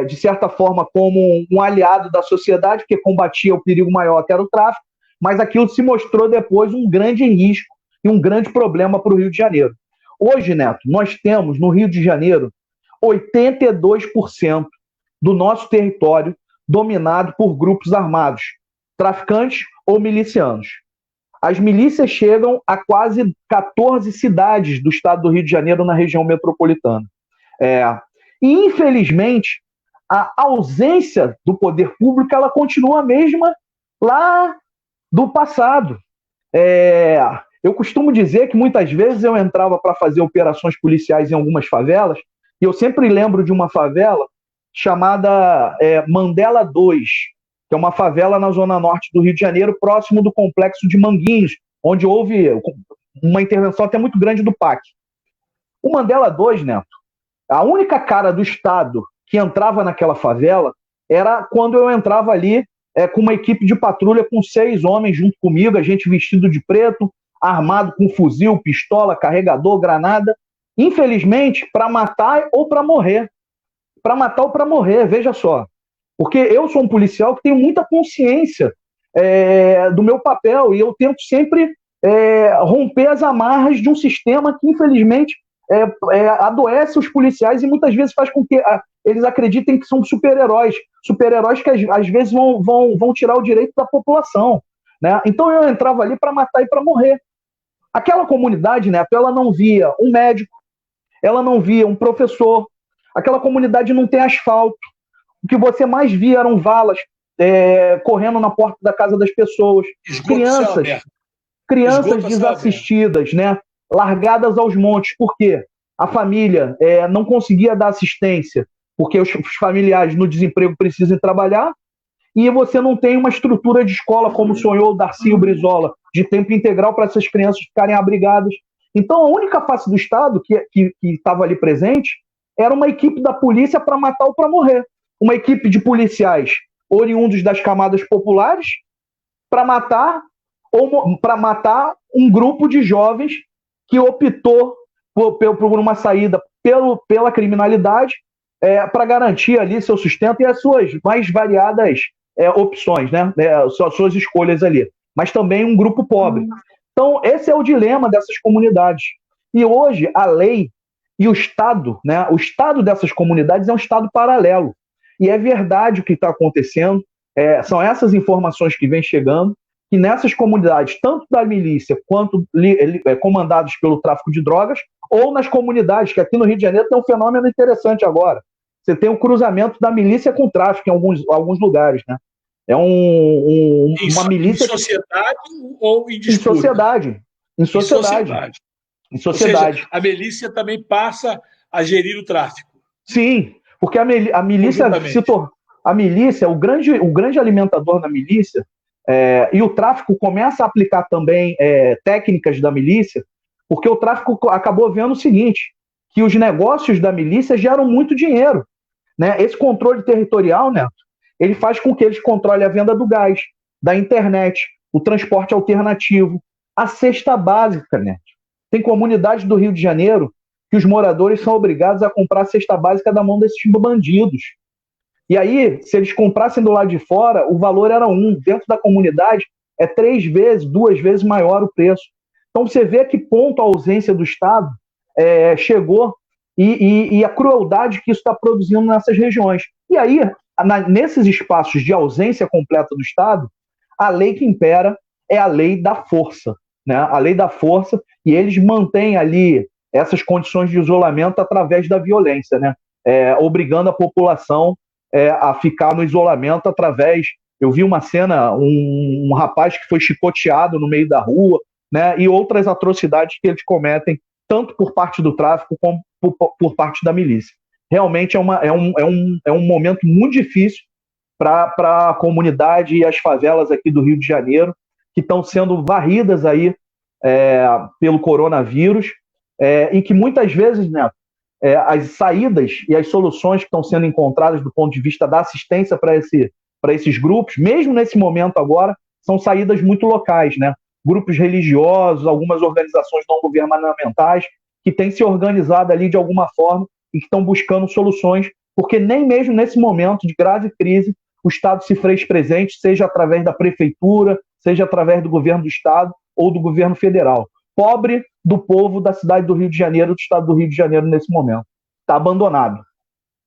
de certa forma, como um aliado da sociedade, que combatia o perigo maior, que era o tráfico, mas aquilo se mostrou depois um grande risco e um grande problema para o Rio de Janeiro. Hoje, Neto, nós temos no Rio de Janeiro 82% do nosso território dominado por grupos armados, traficantes ou milicianos. As milícias chegam a quase 14 cidades do estado do Rio de Janeiro na região metropolitana. E, infelizmente, a ausência do poder público ela continua a mesma lá do passado. Eu costumo dizer que muitas vezes eu entrava para fazer operações policiais em algumas favelas, e eu sempre lembro de uma favela chamada Mandela 2, que é uma favela na zona norte do Rio de Janeiro, próximo do complexo de Manguinhos, onde houve uma intervenção até muito grande do PAC. O Mandela 2, Neto, a única cara do Estado que entrava naquela favela era quando eu entrava ali com uma equipe de patrulha com 6 homens junto comigo, a gente vestido de preto, armado com fuzil, pistola, carregador, granada, infelizmente, para matar ou para morrer. Para matar ou para morrer, veja só. Porque eu sou um policial que tenho muita consciência do meu papel e eu tento sempre romper as amarras de um sistema que, infelizmente, adoece os policiais e muitas vezes faz com que eles acreditem que são super-heróis que às vezes vão tirar o direito da população, né? Então eu entrava ali para matar e para morrer. Aquela comunidade, né, ela não via um médico, ela não via um professor, aquela comunidade não tem asfalto. O que você mais via eram valas correndo na porta da casa das pessoas, crianças desassistidas, né, largadas aos montes. Por quê? A família não conseguia dar assistência, porque os familiares no desemprego precisam trabalhar, e você não tem uma estrutura de escola, como sonhou o Darcy e o Brizola, de tempo integral para essas crianças ficarem abrigadas. Então, a única face do Estado que estava ali presente era uma equipe da polícia para matar ou para morrer. Uma equipe de policiais oriundos das camadas populares para matar um grupo de jovens que optou por uma saída pela criminalidade para garantir ali seu sustento e as suas mais variadas opções, né? Suas escolhas ali. Mas também um grupo pobre. Então, esse é o dilema dessas comunidades. E hoje, a lei e o Estado, né? O Estado dessas comunidades é um Estado paralelo. E é verdade o que está acontecendo, são essas informações que vêm chegando, que nessas comunidades, tanto da milícia quanto comandados pelo tráfico de drogas, ou nas comunidades, que aqui no Rio de Janeiro tem um fenômeno interessante agora. Você tem um cruzamento da milícia com o tráfico em alguns lugares, né? É uma milícia... Em sociedade ou em disputa? Em sociedade. Ou seja, a milícia também passa a gerir o tráfico. Sim, porque a milícia o grande alimentador da milícia, e o tráfico começa a aplicar também técnicas da milícia, porque o tráfico acabou vendo o seguinte, que os negócios da milícia geram muito dinheiro, né? Esse controle territorial, né, ele faz com que eles controlem a venda do gás, da internet, o transporte alternativo, a cesta básica, né? Tem comunidades do Rio de Janeiro que os moradores são obrigados a comprar a cesta básica da mão desses bandidos. E aí, se eles comprassem do lado de fora, o valor era 1. Dentro da comunidade, 3 vezes, 2 vezes maior o preço. Então, você vê a que ponto a ausência do Estado chegou e a crueldade que isso está produzindo nessas regiões. E aí, nesses espaços de ausência completa do Estado, a lei que impera é a lei da força, né? A lei da força, e eles mantêm ali essas condições de isolamento através da violência, né? Obrigando a população a ficar no isolamento através... Eu vi uma cena, um rapaz que foi chicoteado no meio da rua, né? E outras atrocidades que eles cometem, tanto por parte do tráfico como por parte da milícia. Realmente é um momento muito difícil para a comunidade e as favelas aqui do Rio de Janeiro, que estão sendo varridas aí pelo coronavírus, e que muitas vezes, né, as saídas e as soluções que estão sendo encontradas do ponto de vista da assistência para esses grupos, mesmo nesse momento agora, são saídas muito locais, né? Grupos religiosos, algumas organizações não governamentais que têm se organizado ali de alguma forma e que estão buscando soluções, porque nem mesmo nesse momento de grave crise o Estado se fez presente, seja através da prefeitura, seja através do governo do Estado ou do governo federal. Pobre do povo da cidade do Rio de Janeiro, do Estado do Rio de Janeiro nesse momento. Está abandonado.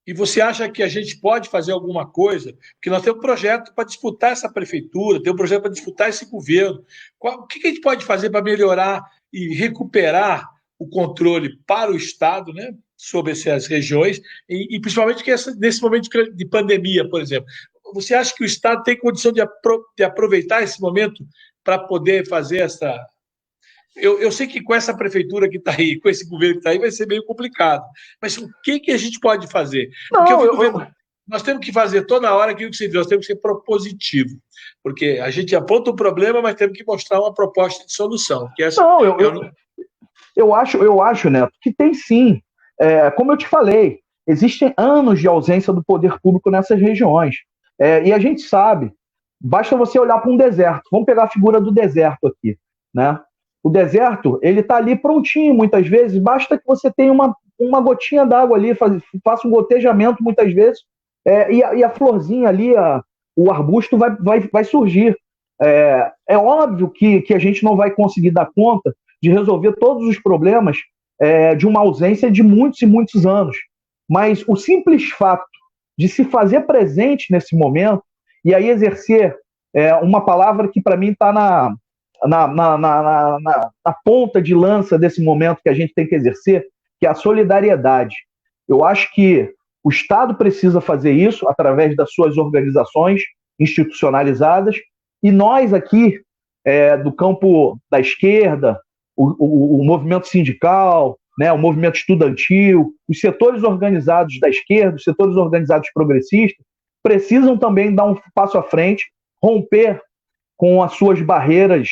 E você acha que a gente pode fazer alguma coisa? Porque nós temos um projeto para disputar essa prefeitura, tem um projeto para disputar esse governo. O que a gente pode fazer para melhorar e recuperar o controle para o Estado, né, sobre essas regiões, e principalmente que nesse momento de pandemia, por exemplo? Você acha que o Estado tem condição de aproveitar esse momento para poder fazer essa... Eu sei que com essa prefeitura que está aí, com esse governo que está aí, vai ser meio complicado. Mas o que a gente pode fazer? Nós temos que fazer toda hora aquilo que se diz, nós temos que ser propositivo. Porque a gente aponta o problema, mas temos que mostrar uma proposta de solução. Que essa, eu acho, Neto, que tem sim. Como eu te falei, existem anos de ausência do poder público nessas regiões. E a gente sabe, basta você olhar para um deserto. Vamos pegar a figura do deserto aqui, né? O deserto, ele está ali prontinho muitas vezes, basta que você tenha uma gotinha d'água ali, faça um gotejamento muitas vezes, e a florzinha ali, o arbusto vai surgir. É óbvio que a gente não vai conseguir dar conta de resolver todos os problemas de uma ausência de muitos e muitos anos. Mas o simples fato de se fazer presente nesse momento, e aí exercer uma palavra que para mim está na ponta de lança desse momento que a gente tem que exercer, que é a solidariedade. Eu acho que o Estado precisa fazer isso através das suas organizações institucionalizadas, e nós aqui, do campo da esquerda, o movimento sindical, né, o movimento estudantil, os setores organizados da esquerda, os setores organizados progressistas, precisam também dar um passo à frente, romper com as suas barreiras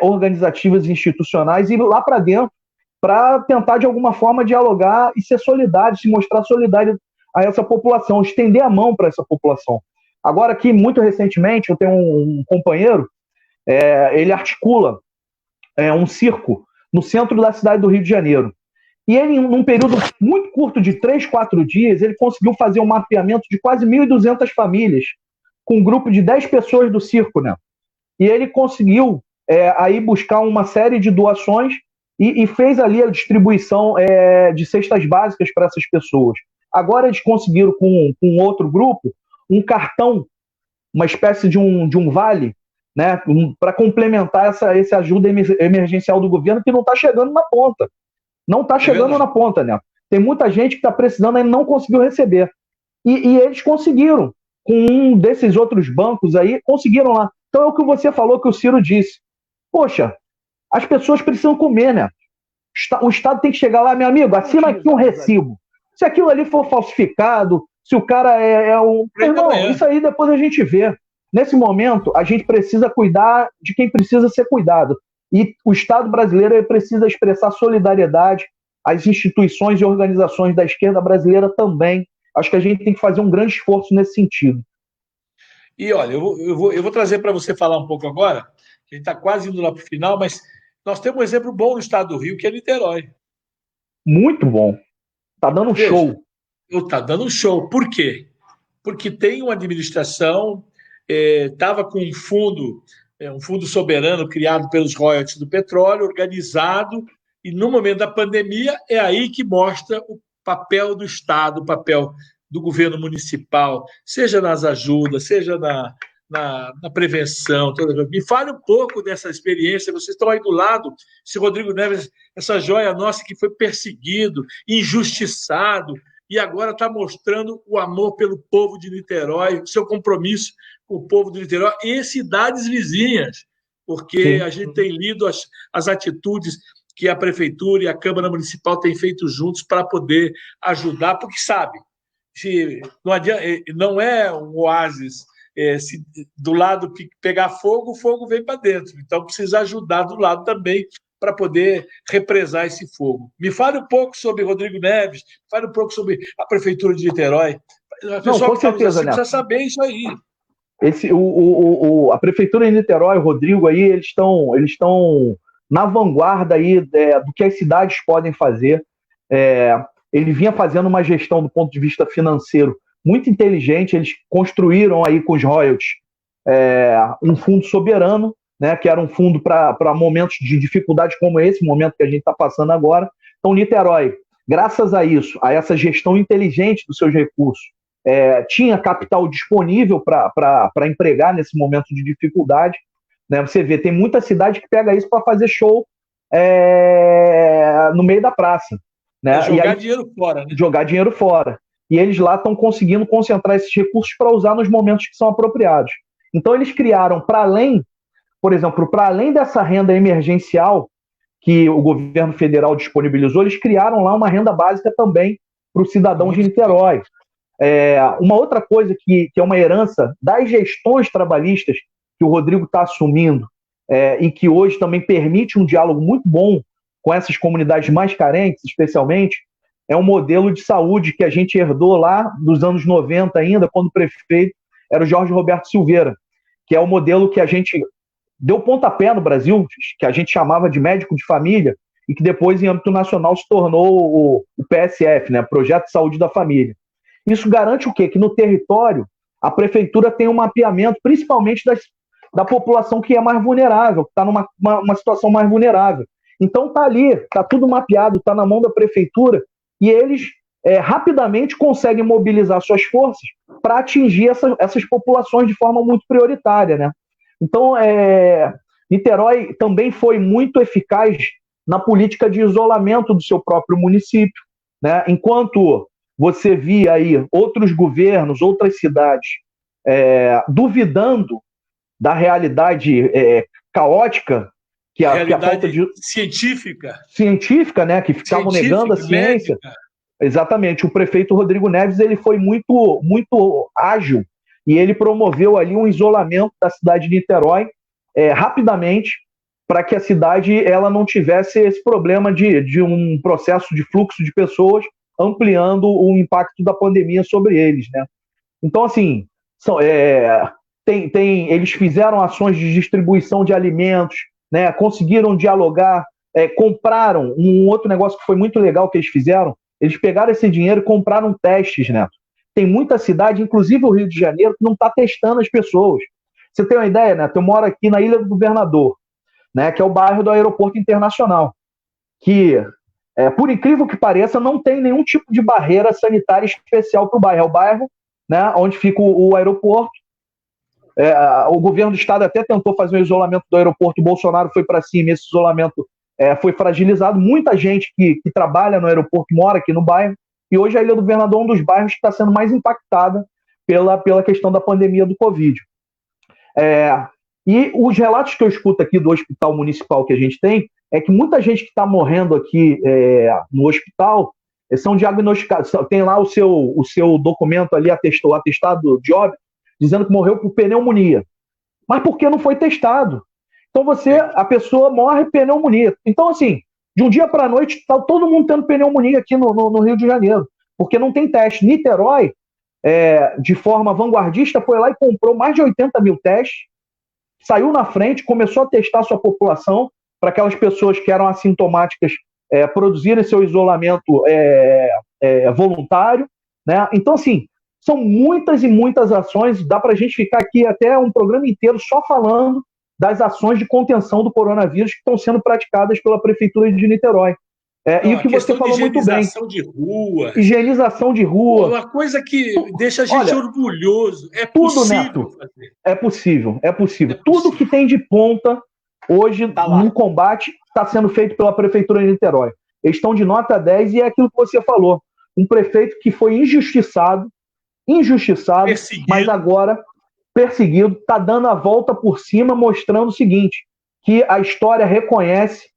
organizativas e institucionais e ir lá para dentro para tentar, de alguma forma, dialogar e ser solidário, se mostrar solidário a essa população, estender a mão para essa população. Agora, aqui, muito recentemente, eu tenho um companheiro, ele articula um circo no centro da cidade do Rio de Janeiro. E ele, num período muito curto de 3, 4 dias, ele conseguiu fazer um mapeamento de quase 1.200 famílias, com um grupo de 10 pessoas do circo, né? E ele conseguiu aí buscar uma série de doações e fez ali a distribuição de cestas básicas para essas pessoas. Agora eles conseguiram, com outro grupo, um cartão, uma espécie de um vale, né, para complementar essa ajuda emergencial do governo, que não está chegando na ponta. Não está chegando na ponta, né? Tem muita gente que está precisando e não conseguiu receber. E eles conseguiram, com um desses outros bancos aí, conseguiram lá. Então é o que você falou, que o Ciro disse. Poxa, as pessoas precisam comer, né? O Estado tem que chegar lá, meu amigo, assina aqui um recibo. Se aquilo ali for falsificado, se o cara Irmão, isso aí depois a gente vê. Nesse momento, a gente precisa cuidar de quem precisa ser cuidado. E o Estado brasileiro precisa expressar solidariedade, as instituições e organizações da esquerda brasileira também. Acho que a gente tem que fazer um grande esforço nesse sentido. E olha, eu vou trazer para você falar um pouco agora, que a gente está quase indo lá para o final, mas nós temos um exemplo bom no estado do Rio, que é Niterói. Muito bom. Está dando um show. Está dando um show. Por quê? Porque tem uma administração, estava com um fundo soberano criado pelos royalties do petróleo, organizado, e no momento da pandemia é aí que mostra o papel do Estado, o papel do governo municipal, seja nas ajudas, seja na prevenção. Me fale um pouco dessa experiência. Vocês estão aí do lado, esse Rodrigo Neves, essa joia nossa que foi perseguido, injustiçado, e agora está mostrando o amor pelo povo de Niterói, o seu compromisso com o povo de Niterói e cidades vizinhas, porque Sim. A gente tem lido as atitudes que a Prefeitura e a Câmara Municipal têm feito juntos para poder ajudar, porque sabe, não é um oásis, se do lado que pegar fogo, o fogo vem para dentro, então precisa ajudar do lado também para poder represar esse fogo. Me fale um pouco sobre Rodrigo Neves, fale um pouco sobre a Prefeitura de Niterói. A pessoa que certeza, precisa saber isso aí. A Prefeitura de Niterói, o Rodrigo, aí, eles estão na vanguarda aí, do que as cidades podem fazer. Ele vinha fazendo uma gestão do ponto de vista financeiro muito inteligente. Eles construíram aí com os royalties um fundo soberano, né, que era um fundo para momentos de dificuldade como esse momento que a gente está passando agora. Então, Niterói, graças a isso, a essa gestão inteligente dos seus recursos, tinha capital disponível para empregar nesse momento de dificuldade. Né? Você vê, tem muita cidade que pega isso para fazer show no meio da praça. Né? Jogar dinheiro fora. Né? Jogar dinheiro fora. E eles lá estão conseguindo concentrar esses recursos para usar nos momentos que são apropriados. Então, eles criaram, por exemplo, para além dessa renda emergencial que o governo federal disponibilizou, eles criaram lá uma renda básica também para o cidadão de Niterói. Uma outra coisa que é uma herança das gestões trabalhistas que o Rodrigo está assumindo e que hoje também permite um diálogo muito bom com essas comunidades mais carentes, especialmente, é um modelo de saúde que a gente herdou lá dos anos 90 ainda, quando o prefeito era o Jorge Roberto Silveira, que é o modelo que a gente deu pontapé no Brasil, que a gente chamava de médico de família, e que depois, em âmbito nacional, se tornou o PSF, né, Projeto de Saúde da Família. Isso garante o quê? Que no território a prefeitura tem um mapeamento, principalmente da população que é mais vulnerável, que está numa situação mais vulnerável. Então está ali, está tudo mapeado, está na mão da prefeitura, e eles rapidamente conseguem mobilizar suas forças para atingir essas populações de forma muito prioritária, né? Então, Niterói também foi muito eficaz na política de isolamento do seu próprio município, né? Enquanto você via aí outros governos, outras cidades duvidando da realidade caótica, que a falta de científica, né, que ficavam negando a ciência. Médica. Exatamente. O prefeito Rodrigo Neves ele foi muito, muito ágil e ele promoveu ali um isolamento da cidade de Niterói rapidamente, para que a cidade ela não tivesse esse problema de um processo de fluxo de pessoas ampliando o impacto da pandemia sobre eles, né? Então, assim, eles fizeram ações de distribuição de alimentos, né? Conseguiram dialogar, compraram um outro negócio que foi muito legal que eles fizeram. Eles pegaram esse dinheiro e compraram testes, Neto. Tem muita cidade, inclusive o Rio de Janeiro, que não está testando as pessoas. Você tem uma ideia, Neto? Eu moro aqui na Ilha do Governador, né? Que é o bairro do Aeroporto Internacional, que, por incrível que pareça, não tem nenhum tipo de barreira sanitária especial para o bairro. É o bairro, né, onde fica o aeroporto. O governo do estado até tentou fazer um isolamento do aeroporto, o Bolsonaro foi para cima, esse isolamento foi fragilizado. Muita gente que trabalha no aeroporto mora aqui no bairro, e hoje a Ilha do Governador é um dos bairros que está sendo mais impactada pela questão da pandemia do Covid. E os relatos que eu escuto aqui do hospital municipal que a gente tem é que muita gente que está morrendo aqui no hospital são diagnosticados, tem lá o seu documento ali, o atestado de óbito, dizendo que morreu por pneumonia. Mas por que não foi testado? Então a pessoa morre por pneumonia. Então, assim, de um dia para a noite, está todo mundo tendo pneumonia aqui no Rio de Janeiro, porque não tem teste. Niterói, de forma vanguardista, foi lá e comprou mais de 80 mil testes, saiu na frente, começou a testar a sua população, para aquelas pessoas que eram assintomáticas produzirem seu isolamento voluntário, né? Então, assim, são muitas e muitas ações, dá para a gente ficar aqui até um programa inteiro só falando das ações de contenção do coronavírus que estão sendo praticadas pela Prefeitura de Niterói. E o que você falou muito bem. Higienização de rua. Uma coisa que deixa a gente orgulhoso. É possível fazer. É possível. Tudo que tem de ponta hoje no combate está sendo feito pela Prefeitura de Niterói. Eles estão de nota 10 e é aquilo que você falou. Um prefeito que foi injustiçado, perseguido. Mas agora perseguido, está dando a volta por cima, mostrando o seguinte, que a história reconhece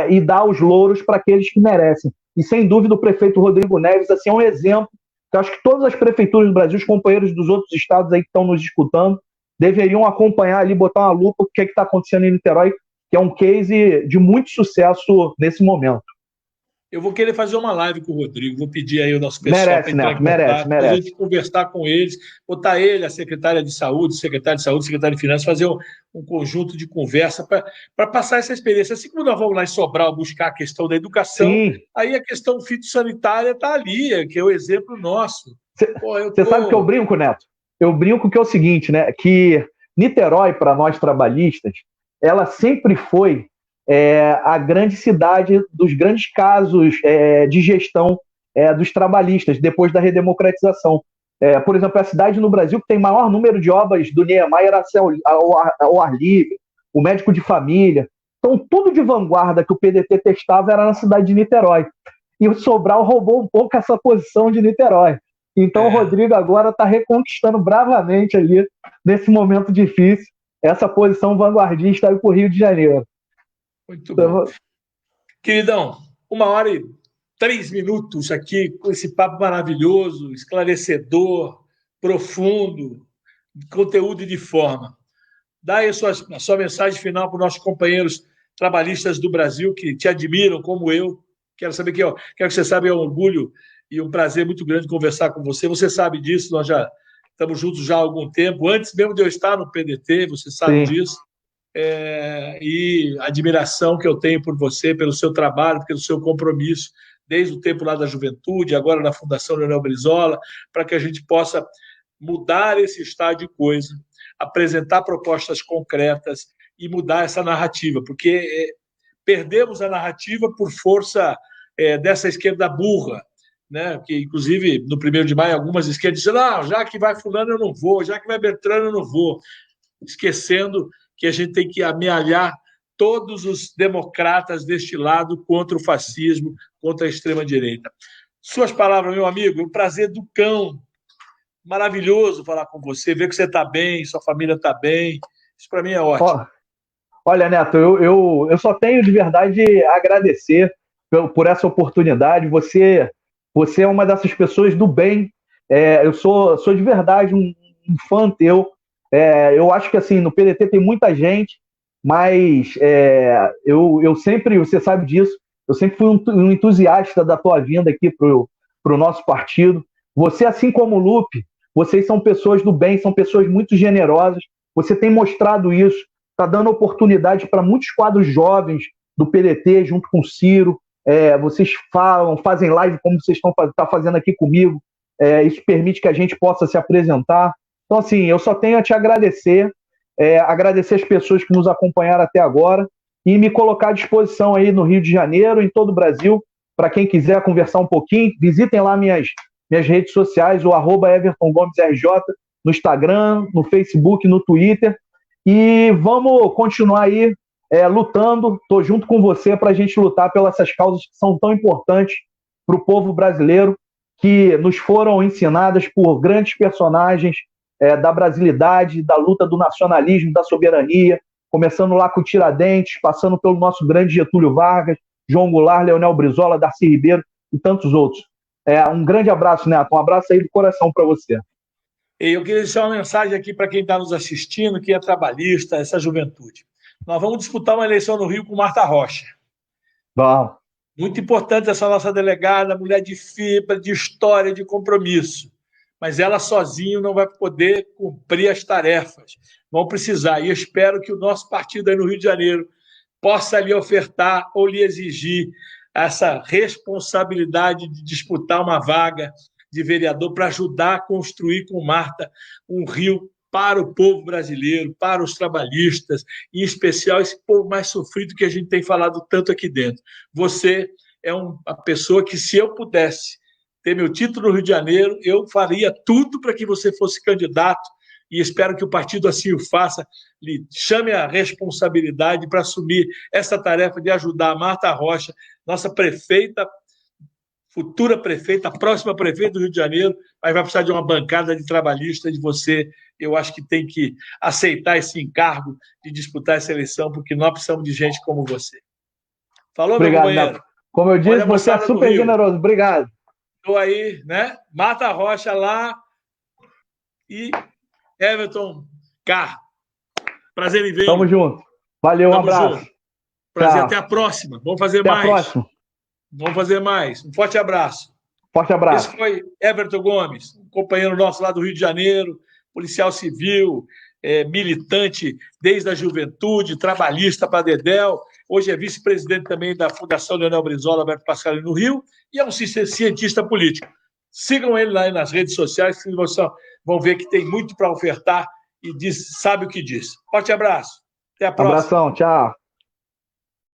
e dá os louros para aqueles que merecem. E, sem dúvida, o prefeito Rodrigo Neves assim, é um exemplo que eu acho que todas as prefeituras do Brasil, os companheiros dos outros estados aí que estão nos escutando, deveriam acompanhar ali, botar uma lupa o que está acontecendo em Niterói, que é um case de muito sucesso nesse momento. Eu vou querer fazer uma live com o Rodrigo, vou pedir aí o nosso pessoal para entrar em contato, para a gente conversar com eles, botar ele, a secretária de Saúde, secretário de Finanças, fazer um conjunto de conversa para passar essa experiência. Assim como nós vamos lá em Sobral buscar a questão da educação, Sim. Aí a questão fitossanitária está ali, que é o exemplo nosso. Você sabe que eu brinco, Neto? Eu brinco que é o seguinte, né? Que Niterói, para nós trabalhistas, ela sempre foi a grande cidade dos grandes casos de gestão dos trabalhistas, depois da redemocratização. Por exemplo, a cidade no Brasil que tem maior número de obras do Niemeyer era ao ar livre, o médico de família. Então, tudo de vanguarda que o PDT testava era na cidade de Niterói. E o Sobral roubou um pouco essa posição de Niterói. Então, o Rodrigo agora está reconquistando bravamente ali, nesse momento difícil, essa posição vanguardista aí para o Rio de Janeiro. Muito bom. Queridão, 1h03 aqui com esse papo maravilhoso, esclarecedor, profundo, de conteúdo e de forma. Dá aí a sua mensagem final para os nossos companheiros trabalhistas do Brasil que te admiram, como eu. Quero saber quero que você saiba, é um orgulho e um prazer muito grande conversar com você. Você sabe disso, nós já estamos juntos já há algum tempo, antes mesmo de eu estar no PDT, você sabe Sim. disso. E a admiração que eu tenho por você, pelo seu trabalho, pelo seu compromisso, desde o tempo lá da juventude, agora na Fundação Leonel Brizola, para que a gente possa mudar esse estado de coisa, apresentar propostas concretas e mudar essa narrativa, porque perdemos a narrativa por força dessa esquerda burra, né? Que, inclusive, no 1º de maio, algumas esquerdas disseram: não, já que vai fulano, eu não vou, já que vai Beltrano, eu não vou. Esquecendo que a gente tem que amealhar todos os democratas deste lado contra o fascismo, contra a extrema-direita. Suas palavras, meu amigo, é um prazer do cão. Maravilhoso falar com você, ver que você está bem, sua família está bem. Isso para mim é ótimo. Olha, Neto, eu só tenho de verdade a agradecer por essa oportunidade. Você é uma dessas pessoas do bem. Eu sou de verdade um fã teu. Eu acho que assim, no PDT tem muita gente, mas eu sempre, você sabe disso, eu sempre fui um entusiasta da tua vinda aqui pro nosso partido. Você, assim como o Lupe, vocês são pessoas do bem, são pessoas muito generosas. Você tem mostrado isso, está dando oportunidade para muitos quadros jovens do PDT, junto com o Ciro. Vocês fazem live como vocês estão fazendo aqui comigo. Isso permite que a gente possa se apresentar. Então, assim, eu só tenho a te agradecer, agradecer as pessoas que nos acompanharam até agora e me colocar à disposição aí no Rio de Janeiro, em todo o Brasil, para quem quiser conversar um pouquinho. Visitem lá minhas redes sociais, o @EvertonGomesRJ, no Instagram, no Facebook, no Twitter. E vamos continuar aí lutando. Estou junto com você para a gente lutar pelas essas causas que são tão importantes para o povo brasileiro, que nos foram ensinadas por grandes personagens da brasilidade, da luta do nacionalismo, da soberania, começando lá com o Tiradentes, passando pelo nosso grande Getúlio Vargas, João Goulart, Leonel Brizola, Darcy Ribeiro e tantos outros. Um grande abraço, Neto. Um abraço aí do coração para você. Eu queria deixar uma mensagem aqui para quem está nos assistindo, que é trabalhista, essa juventude. Nós vamos disputar uma eleição no Rio com Marta Rocha. Vamos. Muito importante essa nossa delegada, mulher de fibra, de história, de compromisso. Mas ela sozinha não vai poder cumprir as tarefas. Vão precisar. E eu espero que o nosso partido aí no Rio de Janeiro possa lhe ofertar ou lhe exigir essa responsabilidade de disputar uma vaga de vereador para ajudar a construir com Marta um Rio para o povo brasileiro, para os trabalhistas, em especial esse povo mais sofrido que a gente tem falado tanto aqui dentro. Você é uma pessoa que, se eu pudesse ter meu título no Rio de Janeiro, eu faria tudo para que você fosse candidato e espero que o partido assim o faça, lhe chame a responsabilidade para assumir essa tarefa de ajudar a Marta Rocha, nossa prefeita, futura prefeita, a próxima prefeita do Rio de Janeiro, mas vai precisar de uma bancada de trabalhistas de você. Eu acho que tem que aceitar esse encargo de disputar essa eleição, porque nós precisamos de gente como você. Falou, obrigado, meu companheiro? Neto. Como eu disse, você é super generoso. Obrigado. Estou aí, né? Marta Rocha lá e Everton Carr. Prazer em ver. Tamo junto. Valeu, um abraço. Junto. Prazer, tchau. Até a próxima. Vamos fazer até mais. Até a próxima. Vamos fazer mais. Um forte abraço. Forte abraço. Esse foi Everton Gomes, um companheiro nosso lá do Rio de Janeiro, policial civil, militante desde a juventude, trabalhista para Dedéu. Hoje é vice-presidente também da Fundação Leonel Brizola, Alberto Pasqualini, no Rio, e é um cientista político. Sigam ele lá nas redes sociais, que vocês vão ver que tem muito para ofertar e sabe o que diz. Forte abraço. Até a próxima. Abração, tchau.